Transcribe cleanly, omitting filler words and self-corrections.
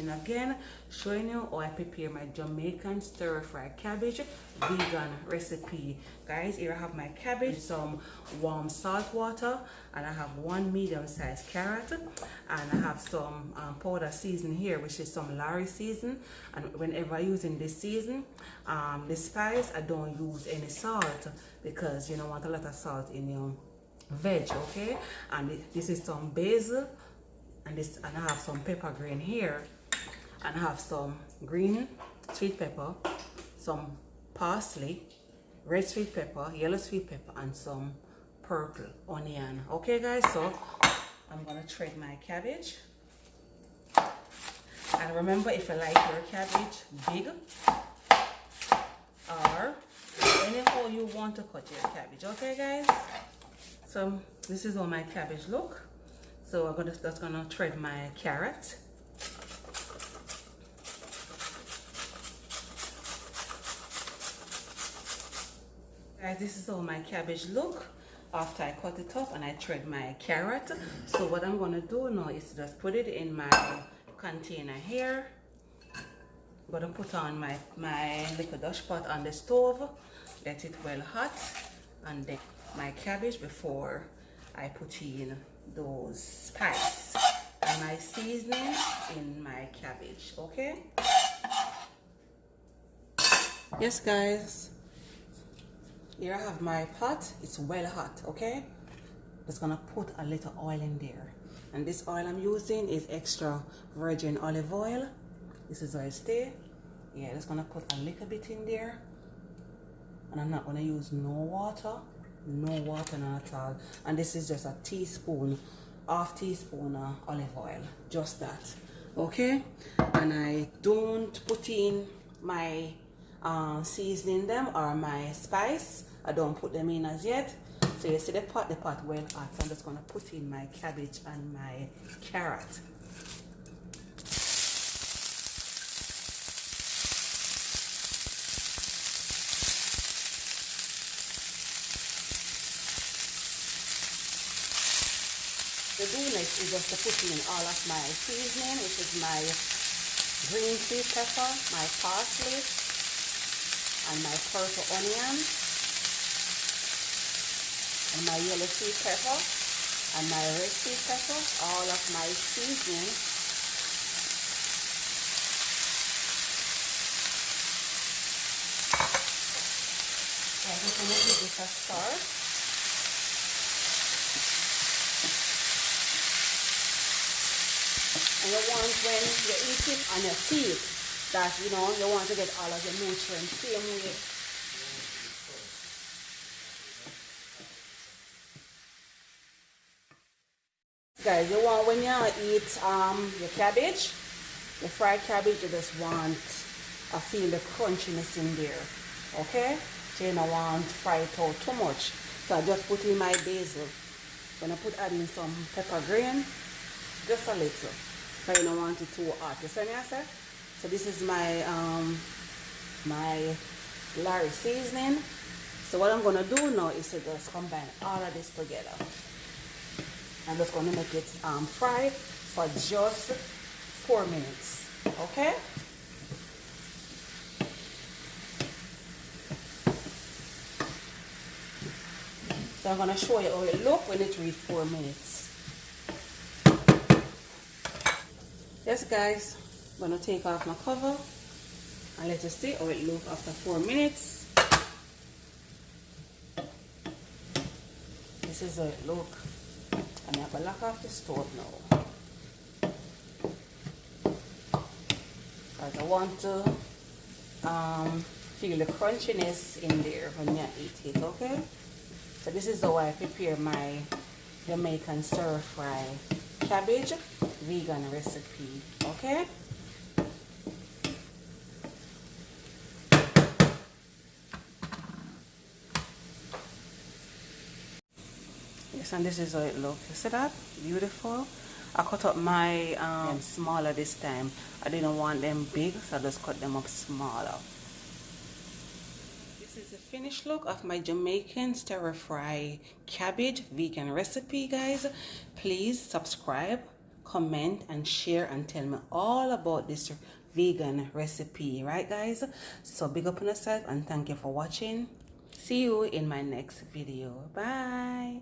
kitchen again, showing you how I prepare my Jamaican stir-fry cabbage vegan recipe. Guys, here I have my cabbage, some warm salt water, and I have one medium-sized carrot, and I have some powder season here, which is some Larry season. And whenever I'm using this season, this spice, I don't use any salt because you don't want a lot of salt in your veg, okay? And this is some basil, and I have some pepper green here, and I have some green sweet pepper, some parsley, red sweet pepper, yellow sweet pepper, and some purple onion. Okay guys, so I'm gonna shred my cabbage. And remember, if you like your cabbage big or anyhow you want to cut your cabbage, okay guys? So this is how my cabbage look. So I'm just gonna shred my carrot. Guys, this is how my cabbage look after I cut it up and I shred my carrot. So what I'm gonna do now is just put it in my container here. I'm gonna put on my little Dutch pot on the stove, let it well hot, and then my cabbage before I put in those spice and my seasoning in my cabbage. Okay, yes guys, here I have my pot. It's well hot. Okay, just gonna put a little oil in there, and this oil I'm using is extra virgin olive oil. This is how it stay. Yeah, just gonna put a little bit in there, and I'm not gonna use no water not at all. And this is just a teaspoon, half teaspoon olive oil, just that. Okay, and I don't put in my seasoning them or my spice. I don't put them in as yet. So you see the pot well hot. So I'm just gonna put in my cabbage and my carrot. The do next is just to put in all of my seasoning, which is my green sweet pepper, my parsley, and my purple onion, and my yellow sweet pepper, and my red sweet pepper, all of my seasoning. So I'm just going to give this a stir. And you want, when you eat it on your teeth, that you know you want to get all of the nutrients same way. Guys, you want, when you eat your cabbage, the fried cabbage, you just want to feel the crunchiness in there. Okay? So you don't want to fry it out too much. So I just put in my basil. Gonna add in some pepper green, just a little. So you don't want it too hot. You see me I say? So this is my my Larry seasoning. So what I'm gonna do now is to just combine all of this together. I'm just gonna make it fry for just 4 minutes. Okay? So I'm gonna show you how it look when it reaches 4 minutes. Yes guys, I'm gonna take off my cover and let you see how it looks after 4 minutes. This is how it looks. And I have to lock off the stove now. Because I want to feel the crunchiness in there when you eat it, okay? So this is how I prepare my Jamaican stir-fry cabbage vegan recipe. Okay, yes, and this is how it looks. You see that? Beautiful. I cut up my smaller this time. I didn't want them big, so I just cut them up smaller. This is the finished look of my Jamaican stir-fry cabbage vegan recipe, guys. Please subscribe, comment and share and tell me all about this vegan recipe, right guys? So big up on yourself and thank you for watching. See you in my next video. Bye.